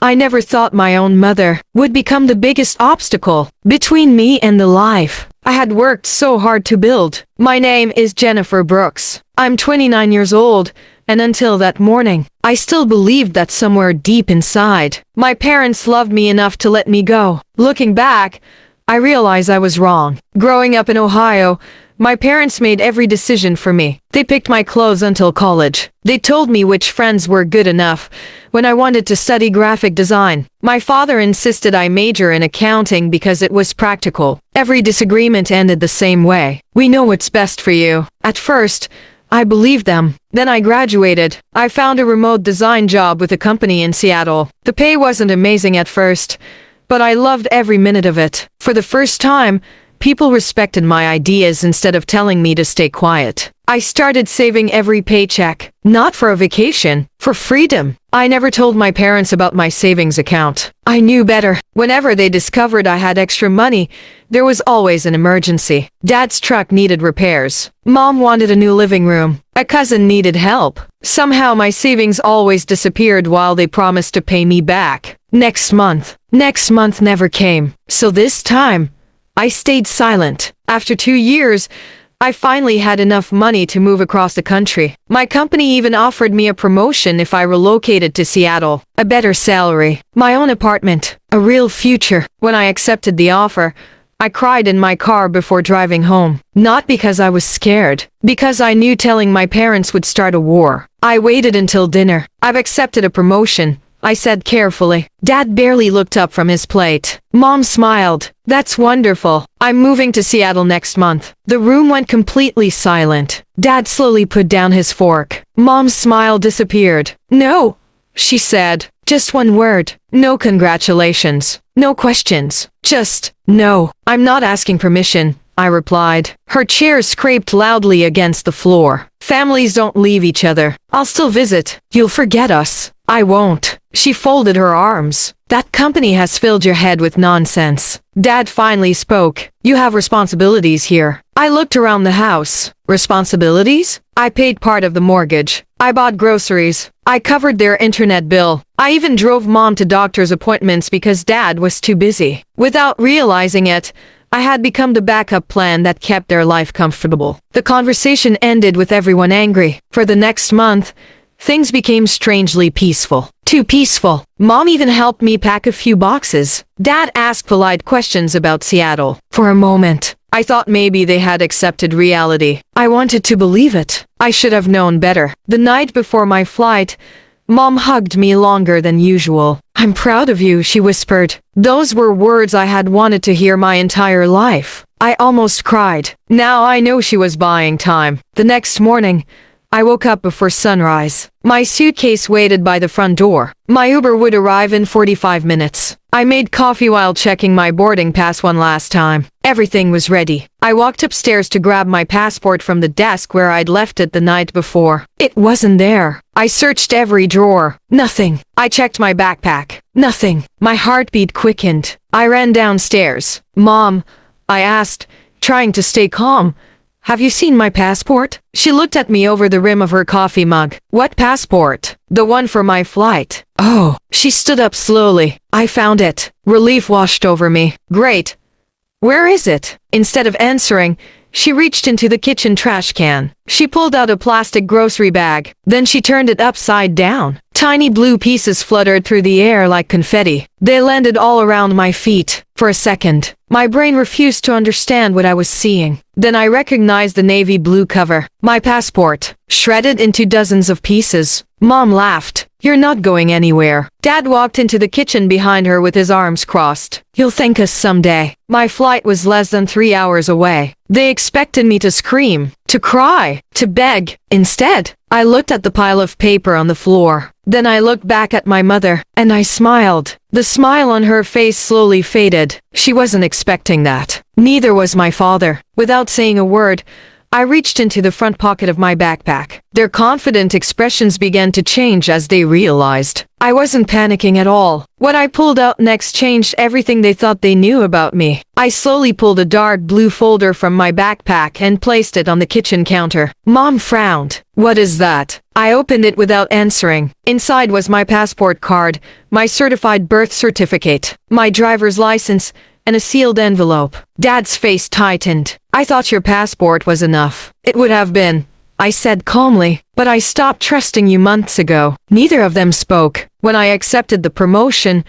I never thought my own mother would become the biggest obstacle between me and the life I had worked so hard to build. My name is Jennifer Brooks. I'm 29 years old, and until that morning, I still believed that somewhere deep inside, my parents loved me enough to let me go. Looking back, I realize I was wrong. Growing up in Ohio, my parents made every decision for me. They picked my clothes until college. They told me which friends were good enough when I wanted to study graphic design. My father insisted I major in accounting because it was practical. Every disagreement ended the same way. We know what's best for you. At first, I believed them. Then I graduated. I found a remote design job with a company in Seattle. The pay wasn't amazing at first, but I loved every minute of it. For the first time, people respected my ideas instead of telling me to stay quiet. I started saving every paycheck, not for a vacation, for freedom. I never told my parents about my savings account. I knew better. Whenever they discovered I had extra money, there was always an emergency. Dad's truck needed repairs. Mom wanted a new living room. A cousin needed help. Somehow my savings always disappeared while they promised to pay me back. Next month never came. So this time, I stayed silent. After 2 years, I finally had enough money to move across the country. My company even offered me a promotion if I relocated to Seattle, a better salary, my own apartment, a real future. When I accepted the offer, I cried in my car before driving home. Not because I was scared, because I knew telling my parents would start a war. I waited until dinner. I've accepted a promotion, I said carefully. Dad barely looked up from his plate. Mom smiled. That's wonderful. I'm moving to Seattle next month. The room went completely silent. Dad slowly put down his fork. Mom's smile disappeared. No, she said. Just one word. No congratulations. No questions. Just, no. I'm not asking permission, I replied. Her chair scraped loudly against the floor. Families don't leave each other. I'll still visit. You'll forget us. I won't. She folded her arms. That company has filled your head with nonsense. Dad finally spoke. You have responsibilities here. I looked around the house. Responsibilities? I paid part of the mortgage. I bought groceries. I covered their internet bill. I even drove Mom to doctor's appointments because Dad was too busy. Without realizing it, I had become the backup plan that kept their life comfortable. The conversation ended with everyone angry. For the next month, things became strangely peaceful. Too peaceful. Mom even helped me pack a few boxes. Dad asked polite questions about Seattle. For a moment, I thought maybe they had accepted reality. I wanted to believe it. I should have known better. The night before my flight, Mom hugged me longer than usual. I'm proud of you, she whispered. Those were words I had wanted to hear my entire life. I almost cried. Now I know she was buying time. The next morning, I woke up before sunrise. My suitcase waited by the front door. My Uber would arrive in 45 minutes. I made coffee while checking my boarding pass one last time. Everything was ready. I walked upstairs to grab my passport from the desk where I'd left it the night before. It wasn't there. I searched every drawer. Nothing. I checked my backpack. Nothing. My heartbeat quickened. I ran downstairs. Mom, I asked, trying to stay calm, have you seen my passport? She looked at me over the rim of her coffee mug. What passport? The one for my flight. Oh. She stood up slowly. I found it. Relief washed over me. Great. Where is it? Instead of answering, she reached into the kitchen trash can. She pulled out a plastic grocery bag. Then she turned it upside down. Tiny blue pieces fluttered through the air like confetti. They landed all around my feet. For a second, my brain refused to understand what I was seeing. Then I recognized the navy blue cover. My passport, shredded into dozens of pieces. Mom laughed. You're not going anywhere. Dad walked into the kitchen behind her with his arms crossed. You'll thank us someday. My flight was less than 3 hours away. They expected me to scream, to cry, to beg. Instead, I looked at the pile of paper on the floor. Then I looked back at my mother, and I smiled. The smile on her face slowly faded. She wasn't expecting that. Neither was my father. Without saying a word, I reached into the front pocket of my backpack. Their confident expressions began to change as they realized I wasn't panicking at all. What I pulled out next changed everything they thought they knew about me. I slowly pulled a dark blue folder from my backpack and placed it on the kitchen counter. Mom frowned. "What is that?" I opened it without answering. Inside was my passport card, my certified birth certificate, my driver's license, and a sealed envelope. Dad's face tightened. "I thought your passport was enough." "It would have been," I said calmly, "but I stopped trusting you months ago." Neither of them spoke. When I accepted the promotion,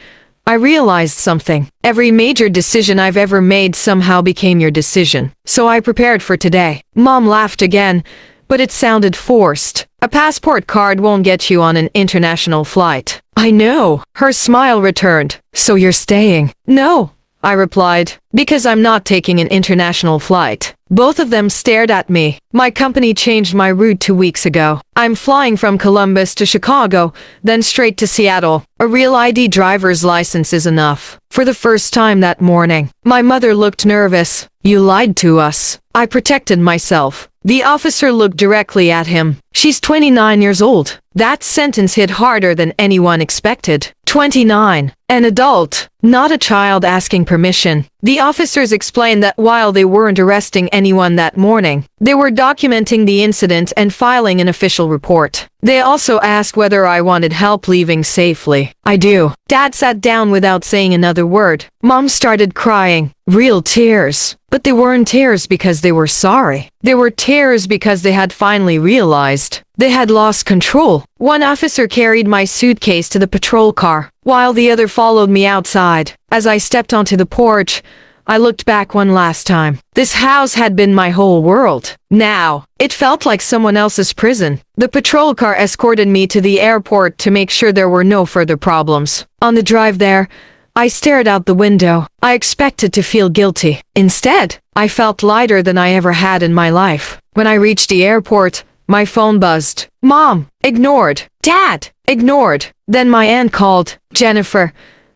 I realized something. Every major decision I've ever made somehow became your decision. So I prepared for today. Mom laughed again, but it sounded forced. "A passport card won't get you on an international flight." "I know." Her smile returned. "So you're staying?" "No," I replied, "because I'm not taking an international flight." Both of them stared at me. "My company changed my route 2 weeks ago. I'm flying from Columbus to Chicago, then straight to Seattle. A real ID driver's license is enough." For the first time that morning, my mother looked nervous. "You lied to us." I protected myself. The officer looked directly at him. "She's 29 years old." That sentence hit harder than anyone expected. 29. An adult, not a child asking permission. The officers explained that while they weren't arresting anyone that morning, they were documenting the incident and filing an official report. They also asked whether I wanted help leaving safely. "I do." Dad sat down without saying another word. Mom started crying. Real tears. But they weren't tears because they were sorry. They were tears because they had finally realized they had lost control. One officer carried my suitcase to the patrol car, while the other followed me outside. As I stepped onto the porch, I looked back one last time. This house had been my whole world. Now, it felt like someone else's prison. The patrol car escorted me to the airport to make sure there were no further problems. On the drive there, I stared out the window. I expected to feel guilty. Instead, I felt lighter than I ever had in my life. When I reached the airport, my phone buzzed. Mom, ignored. Dad, ignored. Then my aunt called. "Jennifer,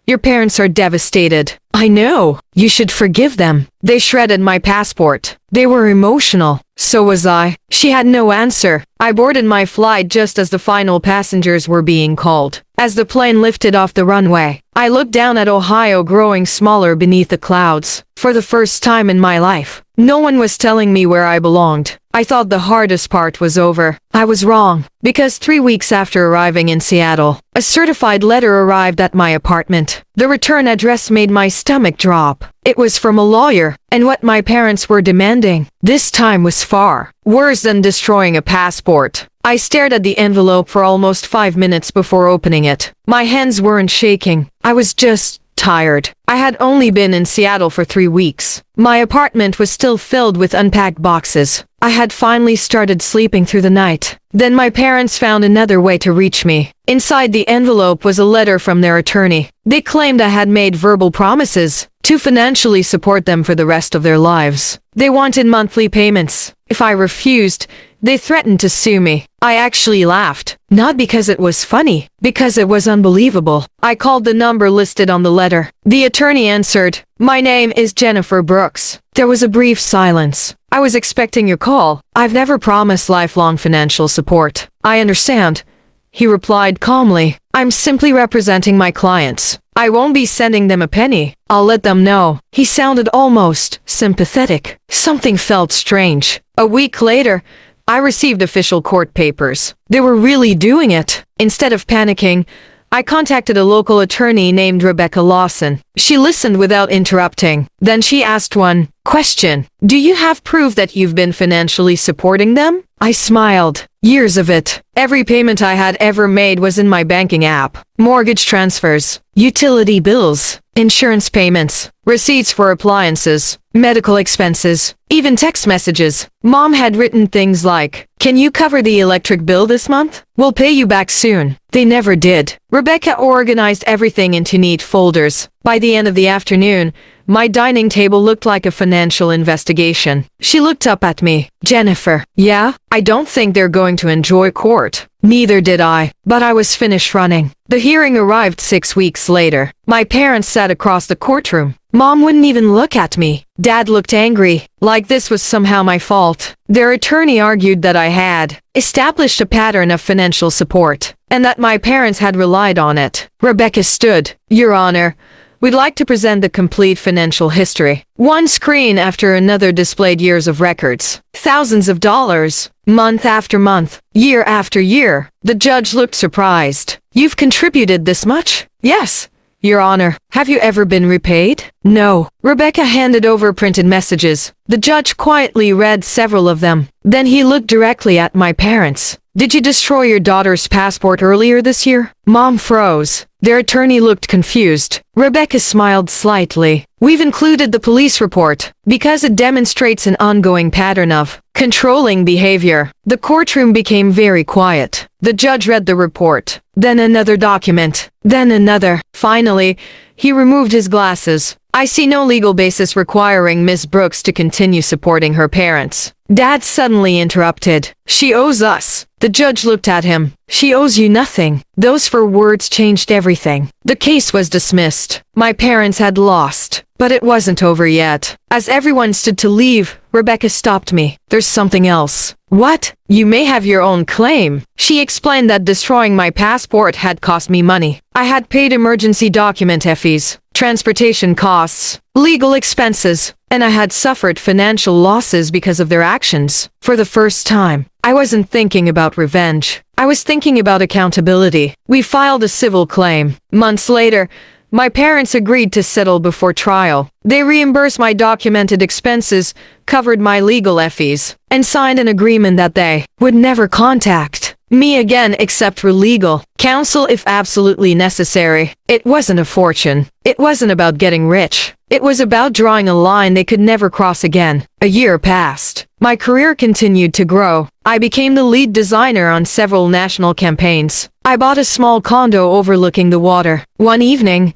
your parents are devastated." "I know. You should forgive them." They shredded my passport. They were emotional. So was I. She had no answer. I boarded my flight just as the final passengers were being called. As the plane lifted off the runway, I looked down at Ohio growing smaller beneath the clouds. For the first time in my life, no one was telling me where I belonged. I thought the hardest part was over. I was wrong. Because 3 weeks after arriving in Seattle, a certified letter arrived at my apartment. The return address made my stomach drop. It was from a lawyer, and what my parents were demanding this time was far worse than destroying a passport. I stared at the envelope for almost 5 minutes before opening it. My hands weren't shaking. I was just tired. I had only been in Seattle for 3 weeks. My apartment was still filled with unpacked boxes. I had finally started sleeping through the night. Then my parents found another way to reach me. Inside the envelope was a letter from their attorney. They claimed I had made verbal promises to financially support them for the rest of their lives. They wanted monthly payments. If I refused, they threatened to sue me. I actually laughed. Not because it was funny, because it was unbelievable. I called the number listed on the letter. The attorney answered, "My name is Jennifer Brooks." There was a brief silence. "I was expecting your call. I've never promised lifelong financial support." "I understand," he replied calmly. "I'm simply representing my clients. I won't be sending them a penny. I'll let them know." He sounded almost sympathetic. Something felt strange. A week later, I received official court papers. They were really doing it. Instead of panicking, I contacted a local attorney named Rebecca Lawson. She listened without interrupting. Then she asked one question. "Do you have proof that you've been financially supporting them?" I smiled. Years of it. Every payment I had ever made was in my banking app. Mortgage transfers, utility bills, insurance payments, receipts for appliances, medical expenses, even text messages. Mom had written things like, "Can you cover the electric bill this month? We'll pay you back soon." They never did. Rebecca organized everything into neat folders. By the end of the afternoon, my dining table looked like a financial investigation. She looked up at me. "Jennifer, yeah? I don't think they're going to enjoy court." Neither did I, but I was finished running. The hearing arrived 6 weeks later. My parents sat across the courtroom. Mom wouldn't even look at me. Dad looked angry, like this was somehow my fault. Their attorney argued that I had established a pattern of financial support, and that my parents had relied on it. Rebecca stood. Your Honor, we'd like to present the complete financial history. One screen after another displayed years of records. Thousands of dollars, month after month, year after year. The judge looked surprised. You've contributed this much? Yes, Your Honor. Have you ever been repaid? No. Rebecca handed over printed messages. The judge quietly read several of them. Then he looked directly at my parents. Did you destroy your daughter's passport earlier this year? Mom froze. Their attorney looked confused. Rebecca smiled slightly. We've included the police report because it demonstrates an ongoing pattern of controlling behavior. The courtroom became very quiet. The judge read the report, then another document, then another. Finally, he removed his glasses. I see no legal basis requiring Miss Brooks to continue supporting her parents. Dad suddenly interrupted. She owes us. The judge looked at him. She owes you nothing. Those 4 words changed everything. The case was dismissed. My parents had lost. But it wasn't over yet. As everyone stood to leave, Rebecca stopped me. There's something else. What? You may have your own claim. She explained that destroying my passport had cost me money. I had paid emergency document fees, transportation costs, legal expenses, and I had suffered financial losses because of their actions. For the first time, I wasn't thinking about revenge. I was thinking about accountability. We filed a civil claim. Months later, my parents agreed to settle before trial. They reimbursed my documented expenses, covered my legal fees, and signed an agreement that they would never contact me again except for legal counsel if absolutely necessary. It wasn't a fortune. It wasn't about getting rich. It was about drawing a line they could never cross again. A year passed. My career continued to grow. I became the lead designer on several national campaigns. I bought a small condo overlooking the water. One evening,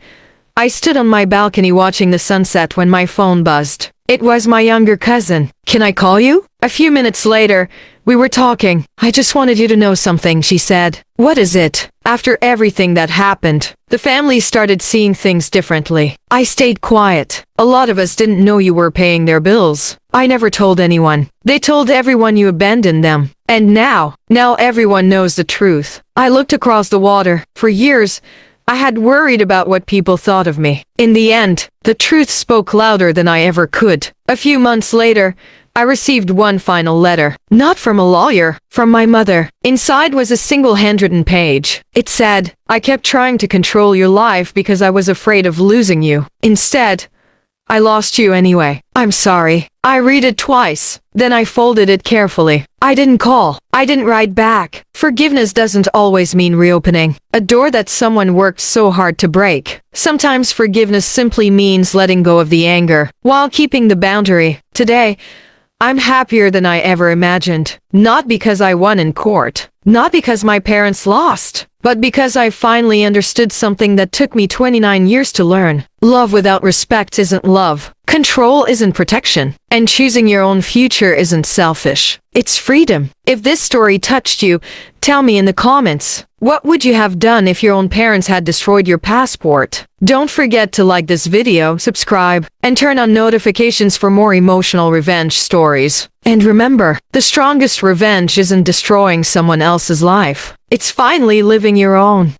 I stood on my balcony watching the sunset when my phone buzzed. It was my younger cousin. Can I call you? A few minutes later, we were talking. I just wanted you to know something, she said. What is it? After everything that happened, the family started seeing things differently. I stayed quiet. A lot of us didn't know you were paying their bills. I never told anyone. They told everyone you abandoned them. And now everyone knows the truth. I looked across the water. For years, I had worried about what people thought of me. In the end, the truth spoke louder than I ever could. A few months later, I received one final letter. Not from a lawyer, from my mother. Inside was a single handwritten page. It said, I kept trying to control your life because I was afraid of losing you. Instead, I lost you anyway. I'm sorry. I read it twice. Then I folded it carefully. I didn't call. I didn't write back. Forgiveness doesn't always mean reopening a door that someone worked so hard to break. Sometimes forgiveness simply means letting go of the anger while keeping the boundary. Today, I'm happier than I ever imagined. Not because I won in court. Not because my parents lost. But because I finally understood something that took me 29 years to learn. Love without respect isn't love. Control isn't protection. And choosing your own future isn't selfish. It's freedom. If this story touched you, tell me in the comments. What would you have done if your own parents had destroyed your passport? Don't forget to like this video, subscribe, and turn on notifications for more emotional revenge stories. And remember, the strongest revenge isn't destroying someone else's life. It's finally living your own.